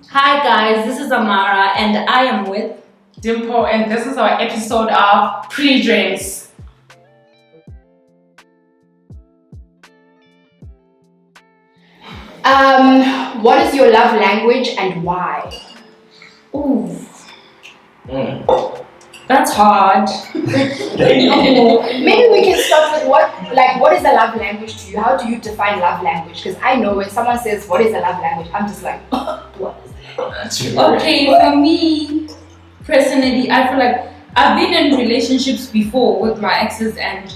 Hi guys, this is Amara and I am with Dimpho, and this is our episode of Pre-Drinks. What is your love language and why? Ooh. That's hard. Maybe we can start with what is a love language to you? How do you define love language? Because I know when someone says what is a love language, I'm just like, what is that? Okay, for me personally, I feel like I've been in relationships before with my exes, and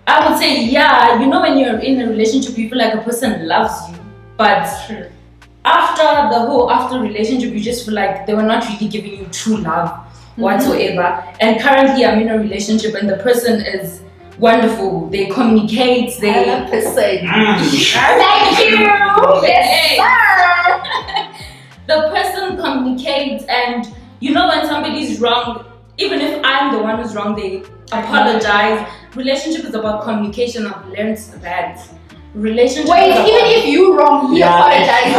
I would say, yeah, when you're in a relationship, you feel like a person loves you, but after relationship, you just feel like they were not really giving you true love whatsoever. And currently, I'm in a relationship, and the person is wonderful. They communicate. I love person. Thank you. Yes, sir. The person communicates, and when somebody's wrong, even if I'm the one who's wrong, they apologize. Relationship is about communication. I've learned that. Relationship. Wait, even if you wrong, he apologizes.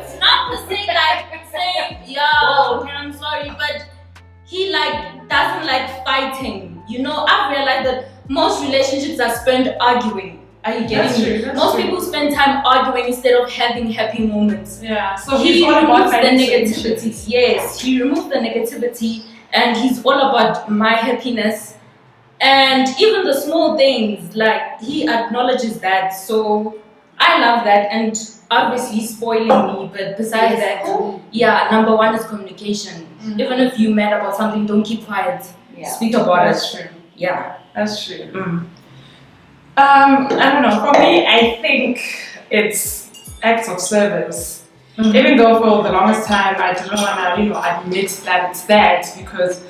It's not per se like saying, okay, I'm sorry, but he doesn't like fighting. I've realized that most relationships are spent arguing. Are you getting me? Most people spend time arguing instead of having happy moments. Yeah. So he removes the negativity. Yes, he removes the negativity, and he's all about my happiness. And even the small things, he acknowledges that. So I love that, and obviously he's spoiling me. But besides that, number one is communication. Mm-hmm. Even if you're mad about something, don't keep quiet. Yeah. Speak about it. That's true. Yeah, that's true. I don't know. For me, I think it's acts of service. Mm-hmm. Even though for the longest time I didn't want to, admit that it's that, because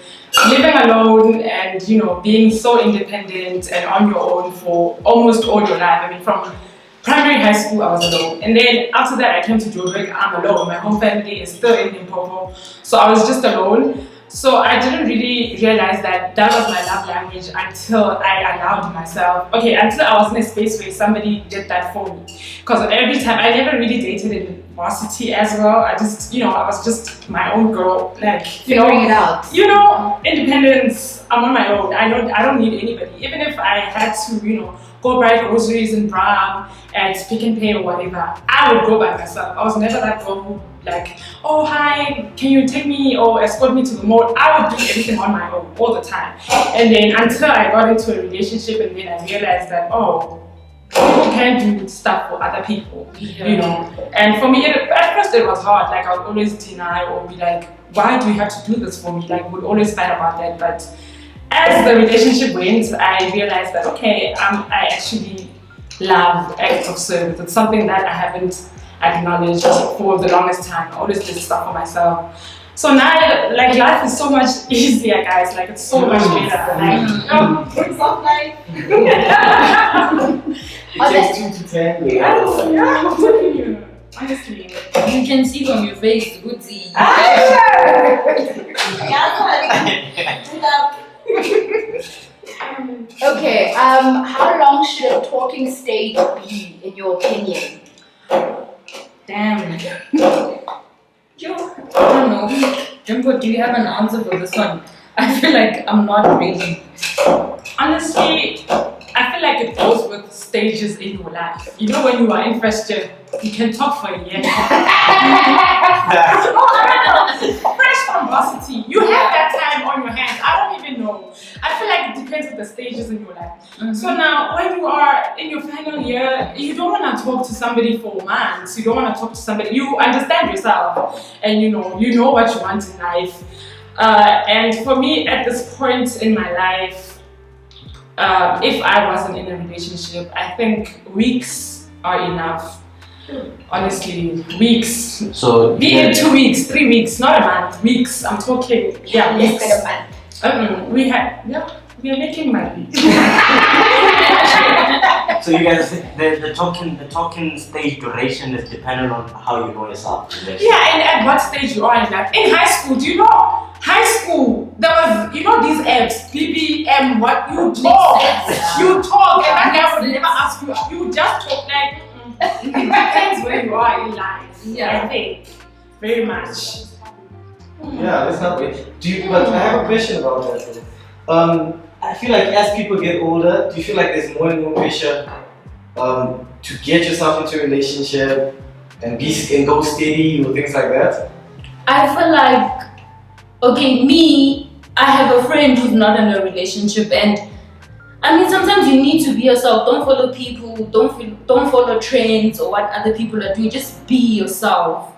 living alone and being so independent and on your own for almost all your life. I mean, from primary high school I was alone, and then after that I came to Joburg. I'm alone. My whole family is still in Limpopo, so I was just alone. So I didn't really realize that was my love language until I allowed myself. Until I was in a space where somebody did that for me. Because every time, I never really dated in varsity as well. I just, I was just my own girl. Figuring it out. Independence. I'm on my own. I don't need anybody. Even if I had to, go buy groceries in Bram at Pick and Pay or whatever, I would go by myself. I was never that girl who oh hi, can you take me or escort me to the mall? I would do everything on my own all the time. And then until I got into a relationship, and then I realized that people can do stuff for other people, And for me, at first it was hard. I would always deny or be like, why do you have to do this for me? Would always fight about that. But as the relationship went, I realized that I actually love acts of service. It's something that I haven't acknowledged for the longest time. I always did stuff for myself. So now, life is so much easier, guys. It's so much better. It's soft life. It takes 2 to 10. I'm telling you. Honestly. You can see from your face, Gucci. Okay, how long should a talking stage be, in your opinion? Damn. I don't know. Dimpho, do you have an answer for this one? I feel like I'm not ready. Honestly, I feel like it goes with stages in your life. When you are in first year, you can talk for a year. Fresh from varsity, you have that time on your hands. I don't even know. I feel like it depends on the stages in your life. Mm-hmm. So now, when you are in your final year, you don't want to talk to somebody for months. You don't want to talk to somebody. You understand yourself, and you know what you want in life. And for me, at this point in my life, if I wasn't in a relationship, I think weeks are enough. Honestly, weeks. So be it 2 weeks, 3 weeks, not a month. Weeks. I'm talking. Yeah, weeks. Less than a month. We are making money. So you guys, the talking stage duration is dependent on how you know yourself. Yeah, and at what stage you are in life. In high school, do you know? High school, there was, these apps, BBM, what you talk, and that guy would never ask you. You would just talk are in life. Yeah. I think very much. Yeah, that's not way. But I have a question about that though. I feel like as people get older, do you feel like there's more and more pressure to get yourself into a relationship and go steady or things like that? I feel like, okay, me, I have a friend who's not in a relationship, and I mean, sometimes you need to be yourself. Don't follow people. Don't follow trends or what other people are doing. Just be yourself.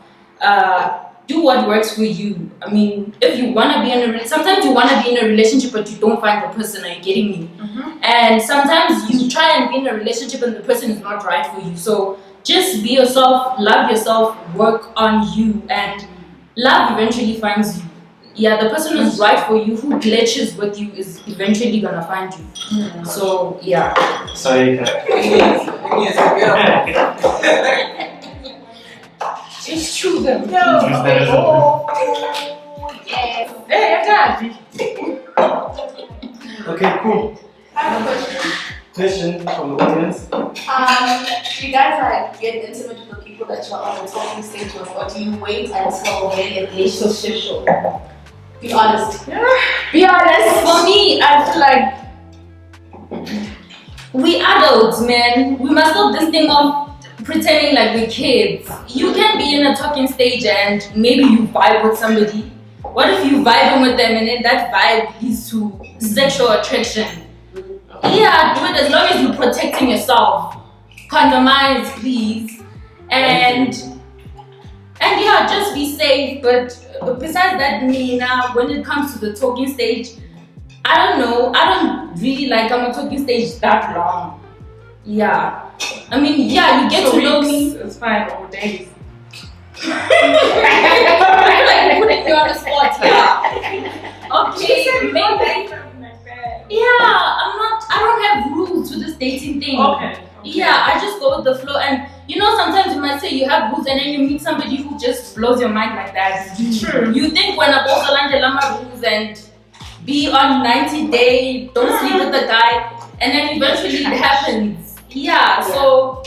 Do what works for you. I mean, if you wanna be in a sometimes you wanna be in a relationship, but you don't find the person. Are you getting me? And sometimes you try and be in a relationship, and the person is not right for you. So just be yourself. Love yourself. Work on you, and love eventually finds you. Yeah, the person who's right for you, who glitches with you, is eventually gonna find you. So yeah. Sorry. Just choose them. Use that as a Yes. Hey, Daddy. Okay, cool. I have a question. Question from the audience. Do you guys like get intimate with the people that you're on the talking stage with, or do you wait until when a relationship show? Be honest. Be honest. For me, I feel like we adults, man. We must stop this thing of pretending like we're kids. You can be in a talking stage and maybe you vibe with somebody. What if you vibing with them and then that vibe leads to sexual attraction? Yeah, do it as long as you're protecting yourself. Condomize, please. And yeah, just be safe. But besides that, me now, when it comes to the talking stage, I don't know. I don't really like on a talking stage that long. Yeah. I mean, yeah, you get to know me. It's fine, or days. I feel like you're putting me on the spot. Yeah. Okay, maybe. Yeah, I don't have rules to this dating thing. Okay. Yeah, I just go with the flow, and you know, sometimes you might say you have rules and then you meet somebody who just blows your mind like that. True. You think when I also land the rules and be on 90-day, don't sleep with the guy, and then eventually it happens. Yeah, so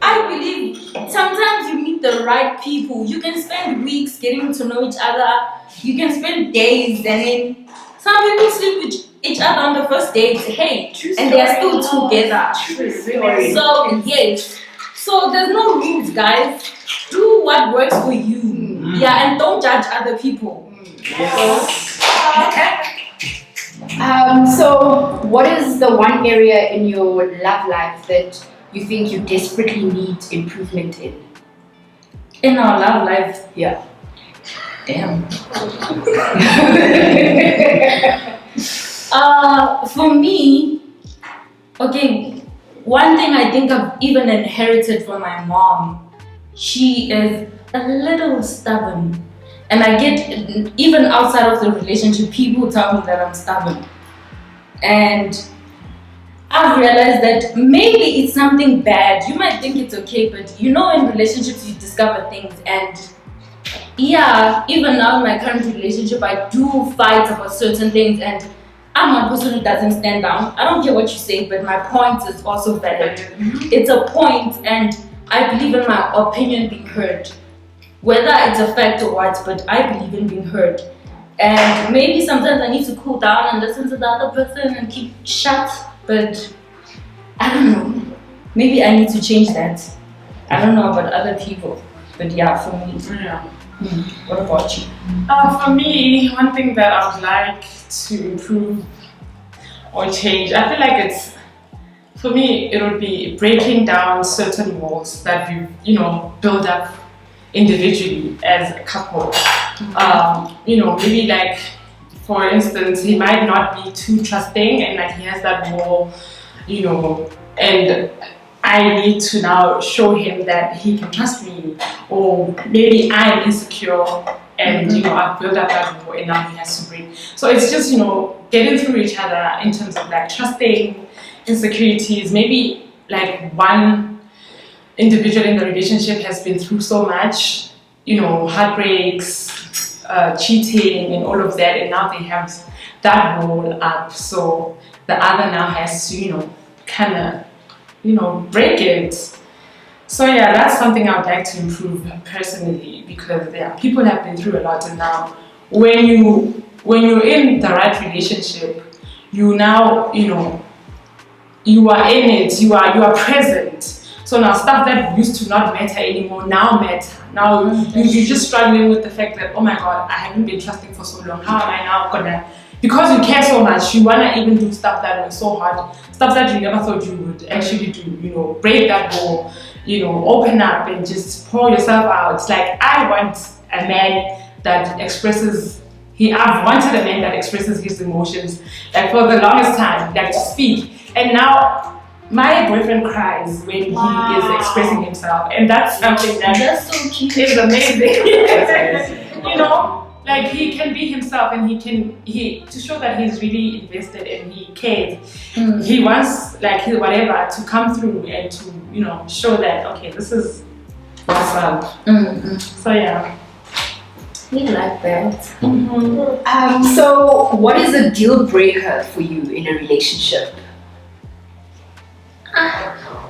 I believe sometimes you meet the right people. You can spend weeks getting to know each other. You can spend days, and then some people sleep with each other on the first date. Hey, and they are still together. So yes, so there's no rules, guys. Do what works for you. Yeah, and don't judge other people. So what is the one area in your love life that you think you desperately need improvement in? In our love life, Yeah. damn. For me, okay, one thing I think I've even inherited from my mom, she is a little stubborn. And I get, even outside of the relationship, people tell me that I'm stubborn. And I've realized that maybe it's something bad. You might think it's okay, but you know, in relationships you discover things. And yeah, even now in my current relationship, I do fight about certain things, and I'm a person who doesn't stand down. I don't care what you say, but my point is also valid. It's a point, and I believe in my opinion being heard. Whether it's a fact or what, but I believe in being heard. And maybe sometimes I need to cool down and listen to the other person and keep shut, but I don't know. Maybe I need to change that. I don't know about other people, but yeah, for me. Yeah. What about you? For me, one thing that I would like to improve or change, I feel like it's, for me, it would be breaking down certain walls that we, build up individually as a couple. Maybe like, for instance, he might not be too trusting and like he has that wall, and I need to now show him that he can trust me, or maybe I'm insecure and I've built up that wall and now he has to break. So it's just getting through each other in terms of like trusting, insecurities. Maybe like one individual in the relationship has been through so much, heartbreaks, cheating and all of that, and now they have that wall up, so the other now has to kind of break it. So yeah, that's something I would like to improve personally, because people have been through a lot, and now when you're in the right relationship, you now you are in it, you are present. So now stuff that used to not matter anymore now matter. Now you're just struggling with the fact that, oh my god, I haven't been trusting for so long. How am I now gonna? Because you care so much, you wanna even do stuff that was so hard, stuff that you never thought you would actually do. Break that wall, open up and just pour yourself out. It's like I want a man that expresses. I've wanted a man that expresses his emotions, like for the longest time, like to speak. And now my boyfriend cries when he is expressing himself, and that's something That's so cute. is amazing. Like he can be himself, and he to show that he's really invested and he cares. He wants like his whatever to come through and to show that okay, this is what's up. So yeah. We like that. So, what is a deal breaker for you in a relationship?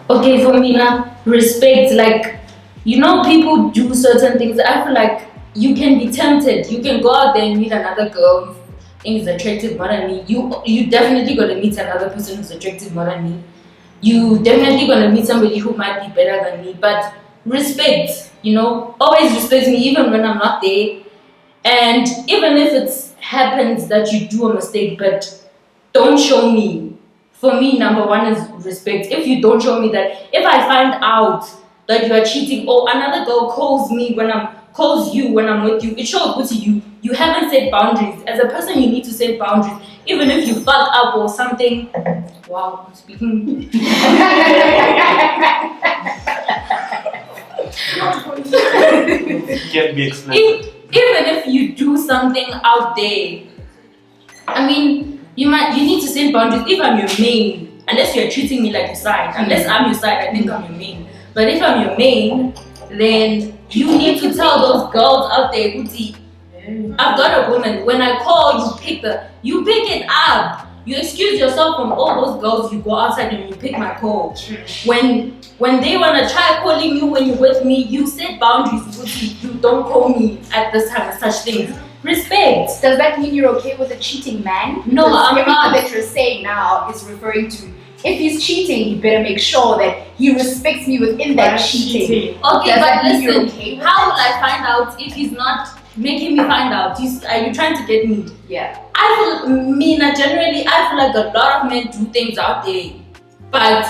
Okay, for me now, respect. Like, people do certain things. I feel like you can be tempted. You can go out there and meet another girl you think is attractive more than me. You definitely gonna meet another person who's attractive more than me. You definitely gonna meet somebody who might be better than me. But respect, always respect me even when I'm not there. And even if it happens that you do a mistake, but don't show me. For me, number one is respect. If you don't show me that, if I find out that you are cheating, or another girl calls you when I'm with you, it shows good to you. You haven't set boundaries. As a person, you need to set boundaries. Even if you fuck up or something. Wow, I'm speaking. Can be explained. Even if you do something out there, you need to set boundaries. If I'm your main, unless you're treating me like your side, unless I'm your side, I think I'm your main. But if I'm your main, then you need to tell those girls out there, Uti, I've got a woman. When I call, you pick it up. You excuse yourself from all those girls. You go outside and you pick my call. When they wanna try calling you when you're with me, you set boundaries. You don't call me at this time and such things. Respect. Does that mean you're okay with a cheating man? No, Because I'm everything not. that you're saying now is referring to if he's cheating, he better make sure that he respects me within that cheating. Okay, Does but that mean you're listen, okay with how will that? I find out if he's not making me find out? Are you trying to get me? Yeah. Generally, I feel like a lot of men do things out there, but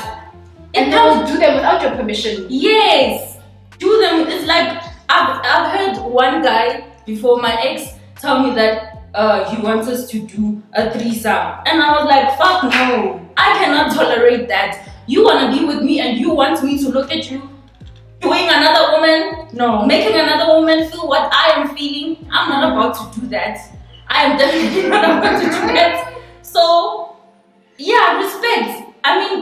And they will do them without your permission. yes, do them. It's like I've heard one guy before, my ex, tell me that he wants us to do a threesome, and I was like, fuck no, I cannot tolerate that. You wanna be with me and you want me to look at you doing another woman, No. making another woman feel what I am feeling. I'm not about to do that. I am definitely not about to do that. So, yeah, respect.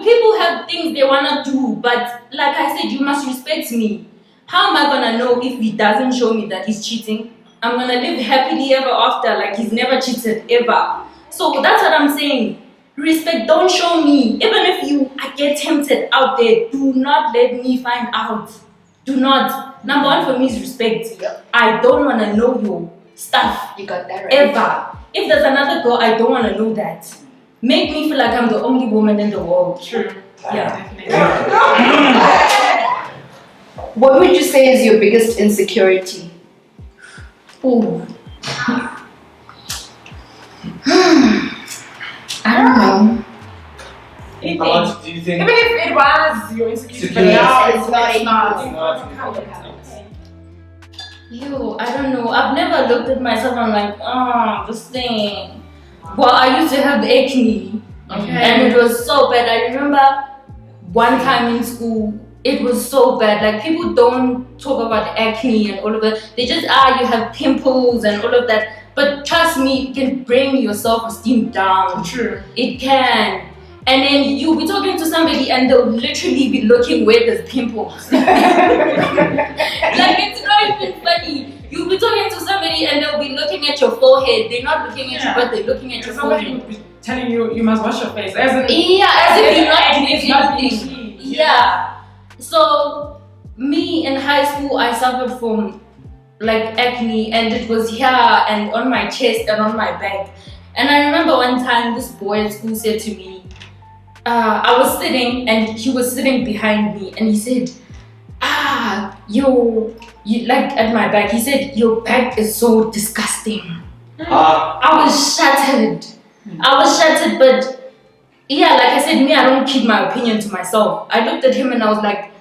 People have things they wanna do, but like I said, you must respect me. How am I gonna know if he doesn't show me that he's cheating? I'm gonna live happily ever after, like he's never cheated ever. So that's what I'm saying. Respect, don't show me. Even if I get tempted out there, do not let me find out. Do not. Number one for me is respect. I don't wanna know your stuff. You got that right. Ever. If there's another girl, I don't wanna know that. Make me feel like I'm the only woman in the world. True. Yeah. What would you say is your biggest insecurity? Ooh. I don't know. How much do you think? Even if it was your insecurity, but Security. now It's not not. I don't know. I've never looked at myself and I'm like, this thing. Well, I used to have acne. And it was so bad. I remember one time in school, it was so bad. Like, people don't talk about acne and all of that. They just, you have pimples and all of that. But trust me, it can bring your self-esteem down. True. It can. And then you'll be talking to somebody and they'll literally be looking where there's pimples. Like, it's not even funny. You'll be talking to somebody and they'll be looking at your forehead. They're not looking at you, but they're looking at your Somebody forehead. would be telling you must wash your face. As As if you're not doing it's not anything. clean. Yeah. So me in high school, I suffered from like acne, and it was here and on my chest and on my back. And I remember one time this boy at school said to me, I was sitting and he was sitting behind me, and he said, you like at my back. He said, your back is so disgusting. I was shattered. But yeah, like I said, me, I don't keep my opinion to myself. I looked at him and I was like,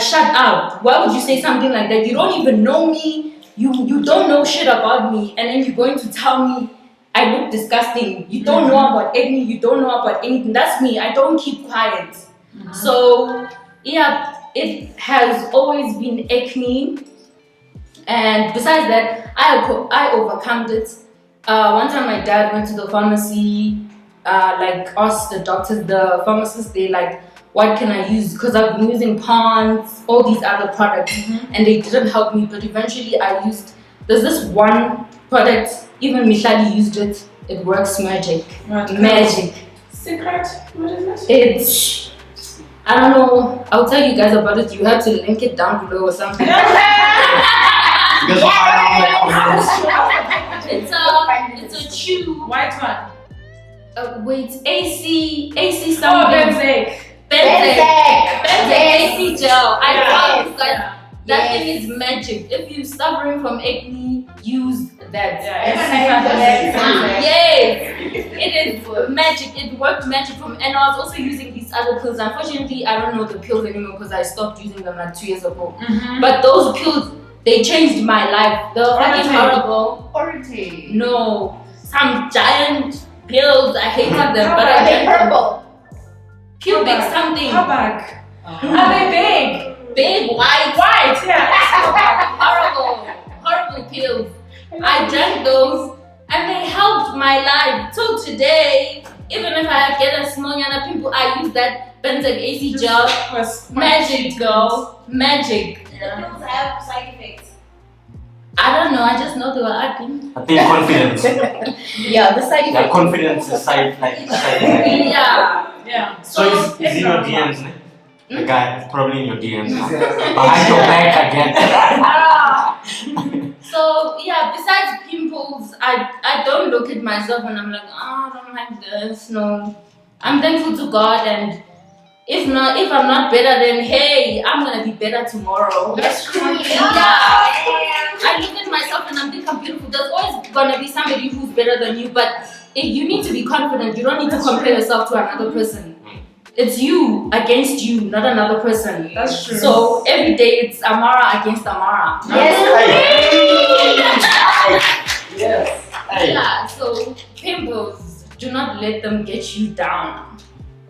shut up. Why would you say something like that? You don't even know me. You don't know shit about me, and then you're going to tell me I look disgusting. You don't know about acne. You don't know about anything. That's me. I don't keep quiet. So yeah, it has always been acne. And besides that, I overcome it. One time my dad went to the pharmacy, asked the doctors, the pharmacists, they like, what can I use? Because I've been using Pond's, all these other products, and they didn't help me. But eventually there's this one product, even Michelle used it. It works magic. Magic. Secret? What is it? It's, I don't know. I'll tell you guys about it. You have to link it down below or something. It's a chew. White one. Wait, AC something. Oh, Benzek. AC gel. I promise you guys, that Yes. thing is magic. If you're suffering from acne, use that. Yes, it is magic. It worked magic and I was also using these other pills. Unfortunately, I don't know the pills anymore because I stopped using them like 2 years ago. But those pills, they changed my life. They were fucking horrible. Orate. No, some giant pills. I hated them, but Are I they drank them. purple? Pubic something. How big? Are they big? Big white. White, yeah. Horrible pills. I drank those and they helped my life till today. Even if I get a small yana pimple, I use that Benzek AC gel. Magic, girl. Magic. The pills have side effects. I don't know. I just know they were ugly. I think confidence. Yeah, the side Yeah, effect. confidence is side. Yeah. Yeah. So it's in your DMs, ne? The guy is probably in your DMs. Behind your back again. So yeah, besides pimples, I don't look at myself and I'm like, I don't like this. No, I'm thankful to God, and if I'm not better, then hey, I'm gonna be better tomorrow. That's true. I look at myself and I'm think I'm beautiful. There's always gonna be somebody who's better than you, but you need to be confident. You don't need to compare yourself to another person. It's you against you, not another person. That's true. So every day it's Amara against Amara. Yes. Yes. Hey. Yeah, so pimples, do not let them get you down.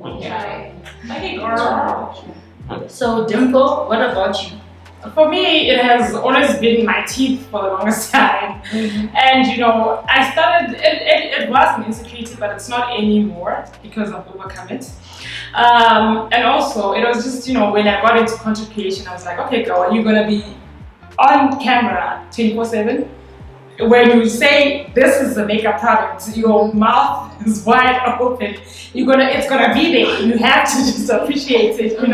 Okay. Okay, girl. So Dimpho, what about you? For me, it has always been my teeth for the longest time. And I started, it was an insecurity, but it's not anymore because I've overcome it. And also, it was just, when I got into content creation, I was like, okay, girl, are you going to be on camera 24/7? When you say this is a makeup product, your mouth is wide open. It's gonna be there. You have to just appreciate it, And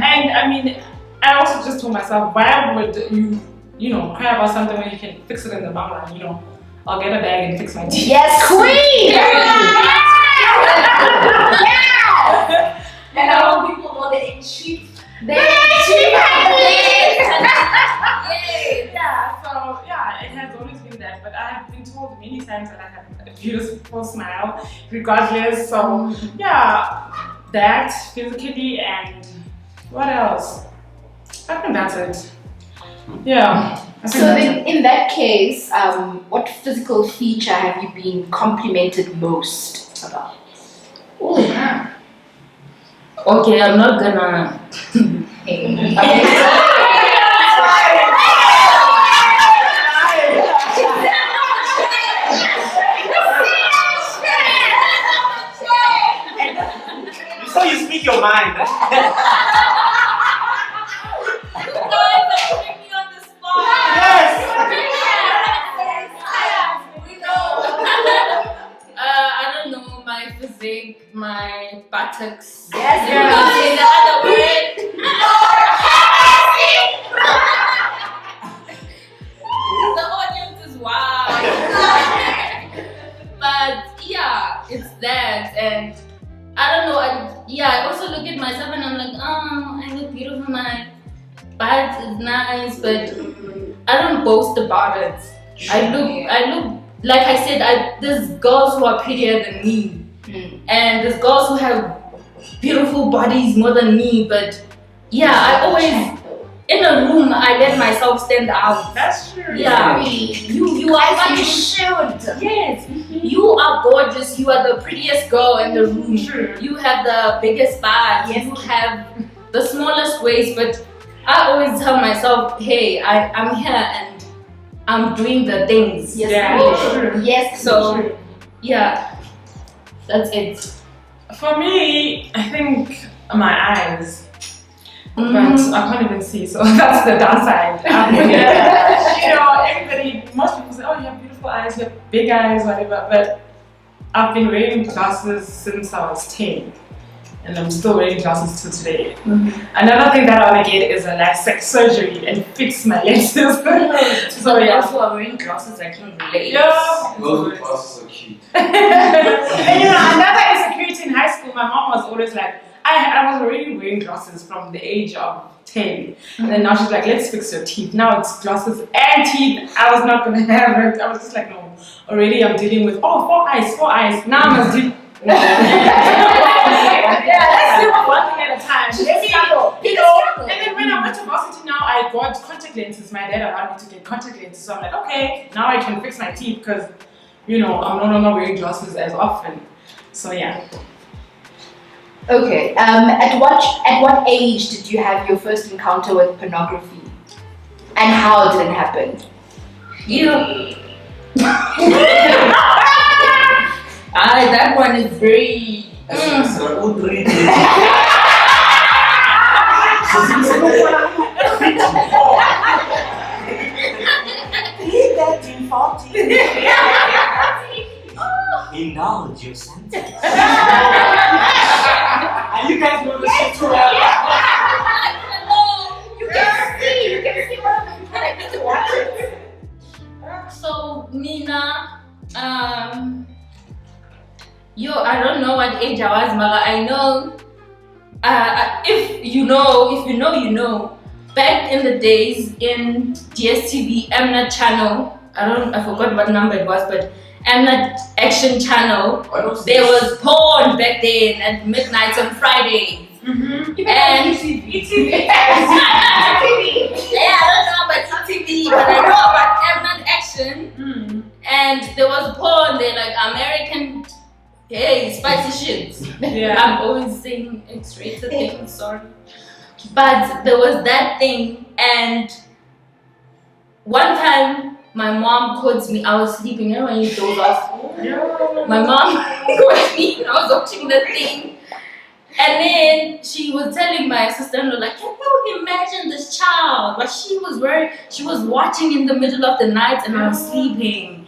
I mean, I also just told myself, why would you, cry about something when you can fix it in the long run? I'll get a bag and fix my teeth. Yes, queen! And I want people to know that it's cheap. Yeah, so yeah, it has always been that. But I have been told many times that I have a beautiful smile, regardless. So yeah, that physically, and what else? I think that's it. Yeah. I think So that's then, in that case, what physical feature have you been complimented most about? Okay, I'm not gonna. So you speak your mind. I don't know, my physique, my buttocks. Yes, You know, the other word. But it's nice, but I don't boast about it. I look like I said. There's girls who are prettier than me, and there's girls who have beautiful bodies more than me. But yeah, I always in a room I let myself stand out. That's true. Yeah, you are As you funny. should. Yes, you are gorgeous. You are the prettiest girl in the room. True. You have the biggest butt. Yes. You have the smallest waist. But I always tell myself, hey, I'm here and I'm doing the things. Yes, Yeah, true. Yes. So yeah, that's it. For me, I think my eyes. Mhm. But I can't even see, so that's the downside. You know, everybody, most people say, oh, you have beautiful eyes, you have big eyes, whatever. But I've been wearing glasses since I was 10. And I'm still wearing glasses till today. Another thing that I want to get is a LASIK surgery and fix my lenses. So yeah, also are wearing glasses. I can relate. Yeah. Those glasses are cute. And you know, another insecurity in high school, my mom was always like, I was already wearing glasses from the age of 10. And then now she's like, let's fix your teeth. Now it's glasses and teeth. I was not going to have it. I was just like, no. Already I'm dealing with, four eyes. Now I must deal. Yeah, let's do one thing at a time. You know, and then when I went to varsity now, I got contact lenses. My dad allowed me to get contact lenses. So I'm like, okay, now I can fix my teeth because, you know, I'm no longer wearing glasses as often. So yeah. Okay. At what age did you have your first encounter with pornography, and how did it happen? That one is very. Indulge your senses. And you guys know the shit too. You can see what I'm trying to watch. So Nina, I don't know what age I was, Mala. I know. If you know, you know. Back in the days in DSTV Mnet channel, I forgot what number it was, but Mnet Action channel, there was porn back then at midnight on Fridays. And TV. yeah, I don't know about TV, but I know about Mnet Action. And there was porn there, like American, spicy shit. Yeah. I'm always saying X-rated things, sorry. But there was that thing, and one time my mom called me. I was sleeping, you know when you doze off. My mom called me and I was watching the thing. And then she was telling my sister-in-law, like, can you imagine this child? What she was watching in the middle of the night and I was sleeping.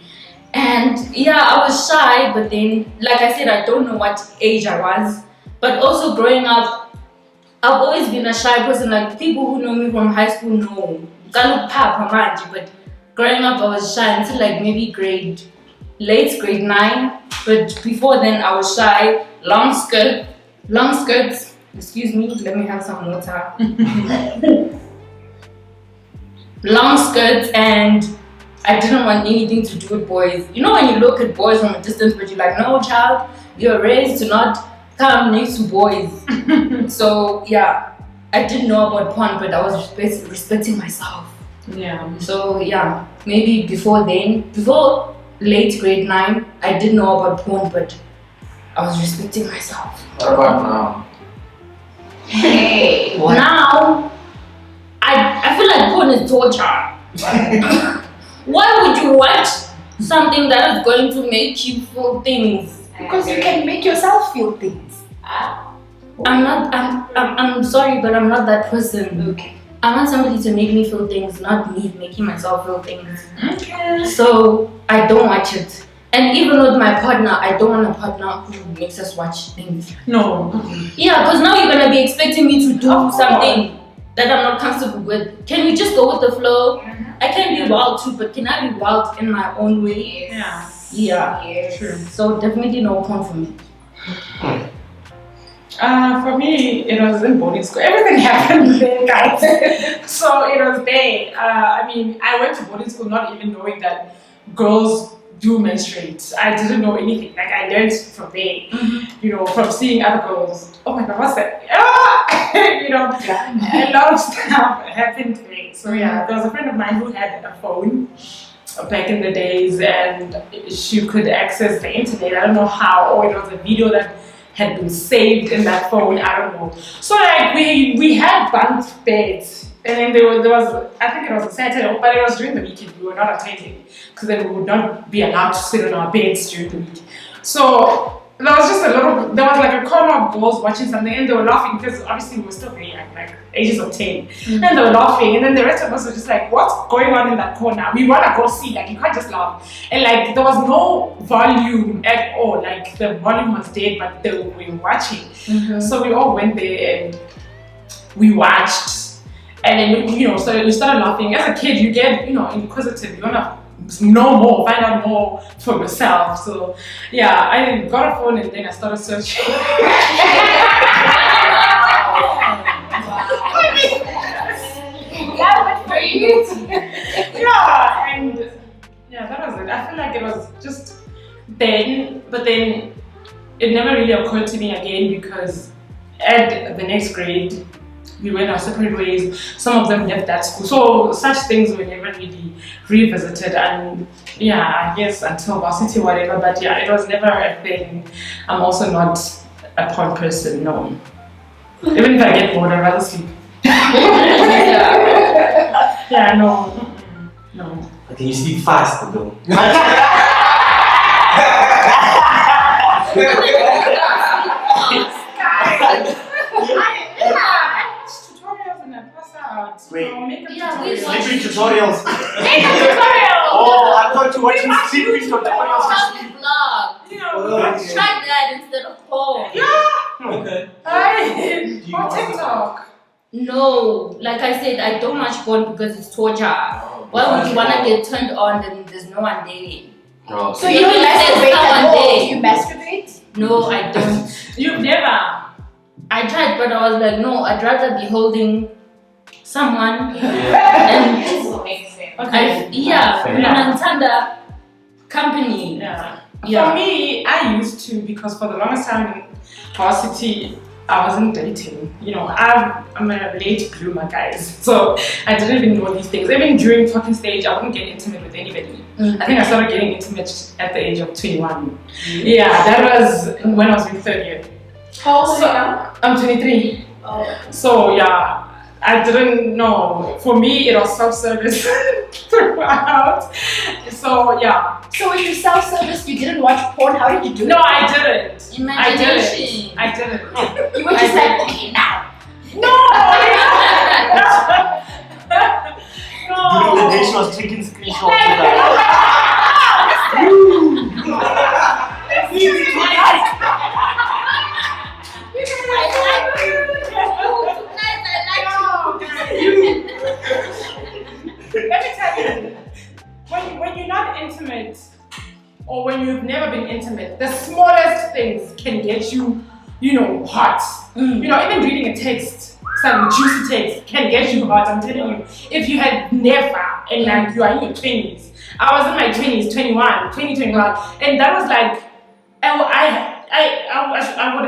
And yeah, I was shy, but then, like I said, I don't know what age I was. But also growing up, I've always been a shy person. Like people who know me from high school know. But growing up, I was shy until like maybe grade 9. But before then, I was shy. Long skirts. Excuse me, let me have some water. Long skirts, and I didn't want anything to do with boys. You know when you look at boys from a distance, but you're like, no, child, you're raised to not come next to boys. So yeah, I didn't know about porn, but I was respecting myself. Yeah. So yeah, maybe before late grade 9, I didn't know about porn, but I was respecting myself. What about now? Hey. Now, I feel like porn is torture. Why would you watch something that is going to make you feel things? Because you can make yourself feel things. I'm sorry, but I'm not that person. Okay. I want somebody to make me feel things, not me making myself feel things. Okay. So I don't watch it. And even with my partner, I don't want a partner who makes us watch things. No. Yeah, because now you're gonna be expecting me to do something that I'm not comfortable with. Can we just go with the flow? I can be wild too, but can I be wild in my own way? Yeah. Yeah. Yes. True. So definitely no porn for me. For me, it was in boarding school. Everything happened there, guys. So it was there. I mean, I went to boarding school not even knowing that girls do menstruate. I didn't know anything. Like I learned from there, you know, from seeing other girls. Oh my God, what's that? Ah! You know, a lot of stuff happened there. So yeah, there was a friend of mine who had a phone back in the days, and she could access the internet. I don't know how, or it was a video that had been saved in that phone. I don't know. So like we had bunk beds, and then there was I think it was a Saturday, but it was during the weekend. We were not attending because then we would not be allowed to sit on our beds during the week. So there was just there was like a corner of girls watching something, and they were laughing because obviously we were still very young, like ages of 10. And they were laughing, and then the rest of us were just like, what's going on in that corner? We want to go see, like you can't just laugh. And like there was no volume at all, like the volume was dead, but we were watching. So we all went there and we watched, and then you know, so we started laughing. As a kid, you get, you know, inquisitive, you want to know more, find out more for yourself. So yeah, I got a phone and then I started searching. That went for you. Yeah, and yeah, that was it. I feel like it was just then, but then it never really occurred to me again because at the next grade we went our separate ways. Some of them left that school, so such things were never really revisited. And yeah, I guess until varsity or whatever, but yeah, it was never a thing. I'm also not a porn person, no. Even if I get bored, I'd rather sleep. Yeah, no. No. Okay, you sleep fast though. Tutorials and I pass out. Wait. You know, makeup Yeah, we tutorials. watch- Sleeping tutorials. Makeup tutorials! Oh, I thought you were watching sleeping tutorials. Public vlog. You know, Okay. Try that instead of porn. Okay. I you on watch TikTok. No, like I said, I don't watch porn because it's torture. Why would you wanna get turned on and there's no one there? Oh, So you don't masturbate at all? Do you masturbate? No, I don't. You've never. I tried, but I was like, no, I'd rather be holding someone. yeah. And Makes sense. I, yeah, Fair Nantanda company. Yeah. Yeah. For me, I used to because for the longest time in varsity, I wasn't dating. You know, I'm a late bloomer, guys. So I didn't even know these things. Even during talking stage, I wouldn't get intimate with anybody. I think I started getting intimate at the age of 21. Yeah, that was when I was in third year. How old So, are you now? I'm 23. Oh. So yeah, I didn't know. For me, it was self-service throughout. So yeah. So when you self-service, you didn't watch porn. How did you do No, it? I didn't. Imagination. I didn't. You were just like, okay, now. No. During the No. day she was taking screenshots of that. Let me tell you, when you're not intimate, or when you've never been intimate, the smallest things can get you, you know, hot. You know, even reading a text, some juicy text can get you hot. I'm telling you, if you had never, and like you are in your 20s, I was in my 20s, 21, and that was like, I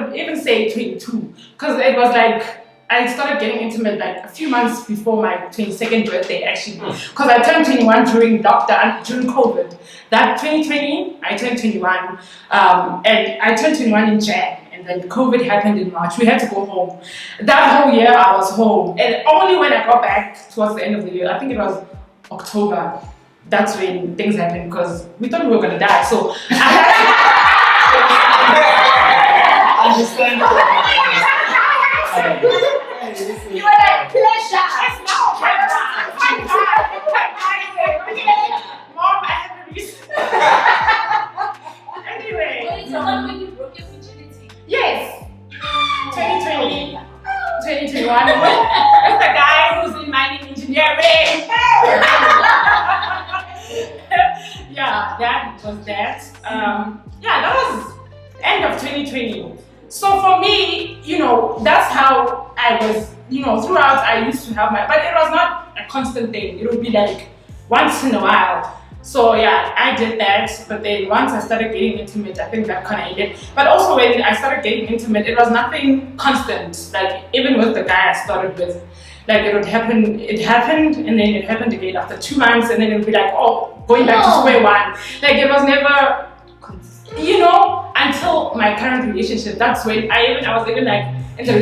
would even say 22, because it was like, I started getting intimate like a few months before my 22nd birthday actually, because I turned 21 during COVID. That 2020, I turned 21, and I turned 21 in Jan, and then COVID happened in March. We had to go home. That whole year I was home, and only when I got back towards the end of the year, I think it was October, that's when things happened, because we thought we were gonna die. So Understandable. You were like, pleasure. Mom, I have a reason. Anyway. Wait, so when you broke your virginity? Yes. 2020, 2021. That's the guy who's in mining engineering. Yeah, that was that. Yeah, that was end of 2020. So for me, that's how I was, throughout I used to have but it was not a constant thing. It would be like once in a while. So yeah, I did that, but then once I started getting intimate, I think that kind of ended. But also when I started getting intimate, it was nothing constant. Like even with the guy I started with, like it happened, and then it happened again after 2 months, and then it would be like, oh, going back to square one. Like it was never, until my current relationship. That's when I was even like in the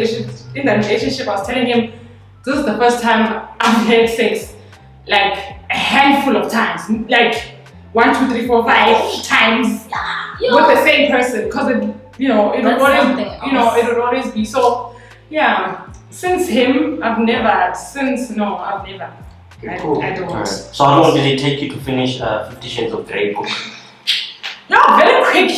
relationship, I was telling him, this is the first time I've had sex like a handful of times, like 1, 2, 3, 4, 5 times with the same person, because it would always be so. Yeah, since him, I've never. I don't. Alright. So how long did it take you to finish 50 Shades of Grey book? No, very quick.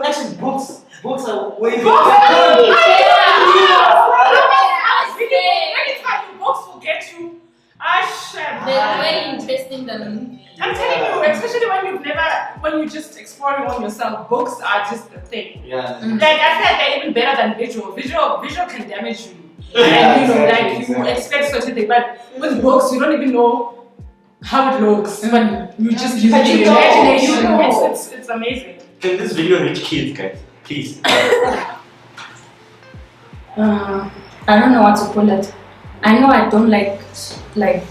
Actually, books are way Books will get you. They're way interesting than. I'm telling you, especially when you just exploring on yourself, books are just the thing. Yeah. Like I feel like they're even better than visual. Visual can damage you. Yeah, And you expect certain things, but with books you don't even know how it looks, but you just use your imagination. It's amazing. Can this video reach kids, guys? Please. I don't know what to call it. I know I don't like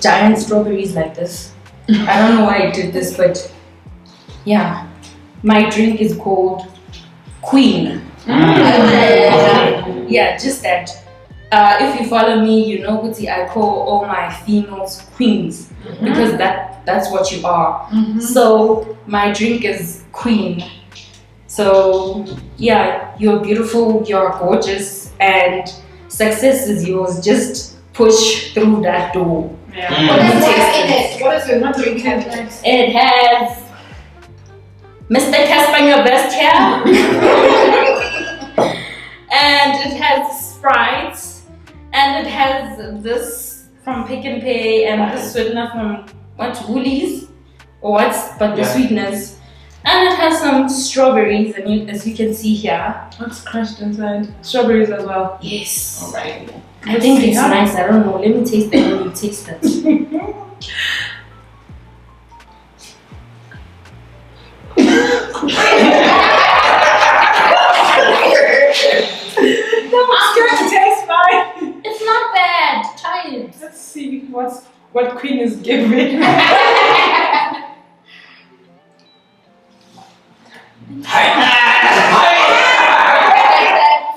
giant strawberries like this. I don't know why I did this, but yeah, my drink is called Queen. Yeah, just that. If you follow me, you know, Guti, I call all my females queens because that's what you are. So my drink is Queen. So yeah, you're beautiful, you're gorgeous, and success is yours. Just push through that door. Yeah. What is it? What drink have it? It has Mr. Casper in your best hair. And it has Sprite. And it has this from Pick and Pay and this sweetener from Woolies or the sweetness. And it has some strawberries, and as you can see here. What's crushed inside? Strawberries as well. Yes. Alright. I think it's nice. I don't know. Let me taste it when you taste it. I'm scared to taste mine. It's not bad. Try it. Let's see what Queen is giving.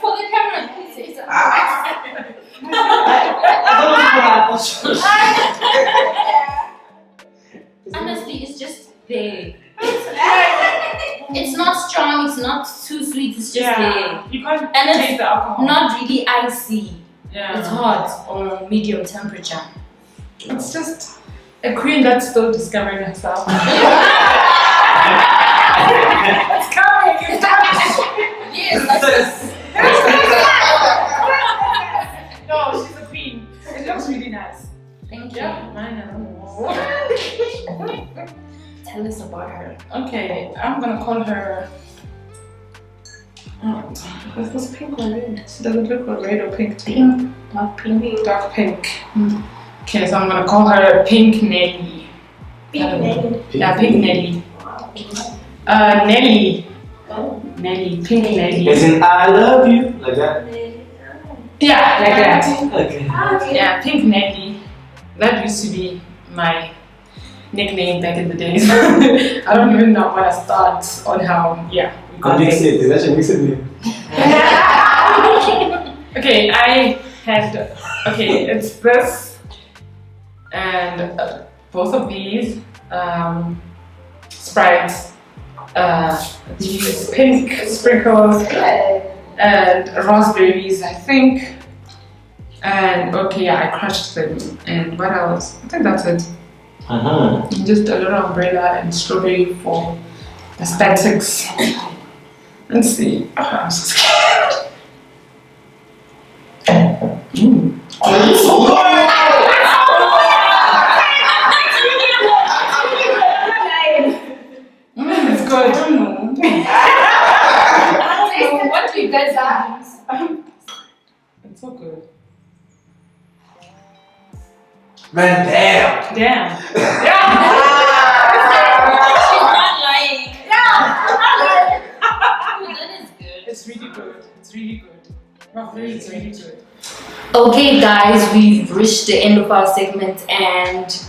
For the camera, please say something. Honestly, it's just there. It's not strong, it's not too sweet, it's just there. You can't And it's taste the alcohol. not really icy. Yeah. It's hot on medium temperature. It's just a queen that's still discovering herself. It's coming! It's coming! Yes, that's No, she's a queen. It looks really nice. Thank you. Yeah, mine, I don't know. Tell us about her. Okay, I'm gonna call her. Is this pink or red? Does it look like red or pink to you? Pink, dark pink. Dark pink. Okay, so I'm gonna call her Pink Nelly. Yeah, Pink Nelly. Nelly. Nelly. Pink Nelly. As in, I love you, like that. Yeah, like that. Okay. Yeah, Pink Nelly. That used to be my nickname back in the days. I don't even know when I start on how, we got Mix it. it. That's a mix it. Okay, it's this and both of these Sprites, these pink sprinkles and raspberries, I think. And I crushed them. And what else? I think that's it. Just a little umbrella and strawberry for aesthetics. Let's see. I'm so scared. guys are. It's so good. Man, damn. Damn. She's not lying. Oh, that is good. It's really good. It's really good. It's really good. Okay, guys, we've reached the end of our segment, and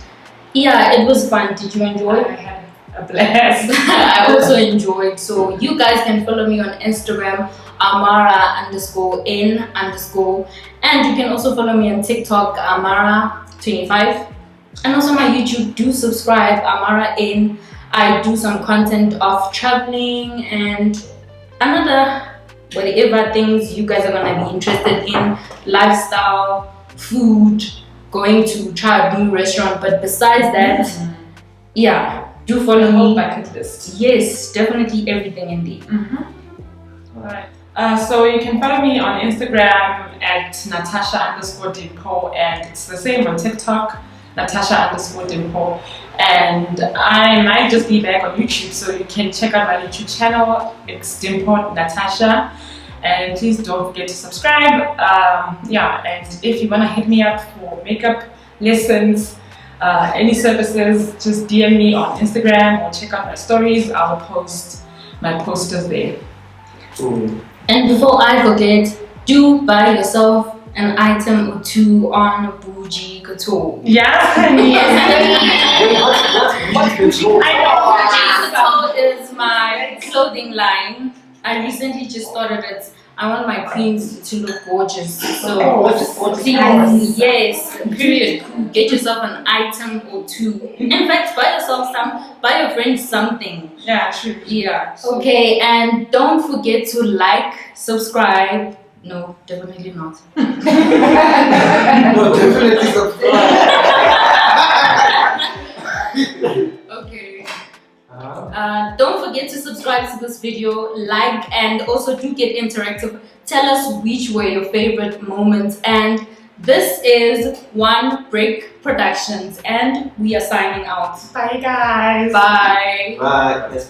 yeah, it was fun. Did you enjoy? I had a blast. I also enjoyed. So you guys can follow me on Instagram, Amara_N_, and you can also follow me on TikTok, Amara25, and also my YouTube. Do subscribe, Amara N. I do some content of traveling and another whatever things you guys are gonna be interested in, lifestyle, food, going to try a new restaurant. But besides that, yeah, do follow me. Bucket list. Yes, definitely everything indeed. Alright. So you can follow me on Instagram at Natasha_Dimpho, and it's the same on TikTok, Natasha_Dimpho. And I might just be back on YouTube, so you can check out my YouTube channel. It's Dimpho Natasha, and please don't forget to subscribe. Yeah, and if you wanna hit me up for makeup lessons, any services, just DM me on Instagram or check out my stories. I will post my posters there. Ooh. And before I forget, do buy yourself an item or two on Bougie Couture. Yes, honey. What control? I know. Bougie Couture is my clothing line. I recently just started it. I want my queens to look gorgeous. So please, yes, period. Get yourself an item or two. In fact, buy yourself some, buy your friends something. Yeah, true. Yeah. Okay, and don't forget to like, subscribe. No, definitely not. No, definitely subscribe. Okay. Don't forget to subscribe to this video, like, and also do get interactive. Tell us which were your favorite moments. And this is One Break Productions, and we are signing out. Bye, guys. Bye. Right.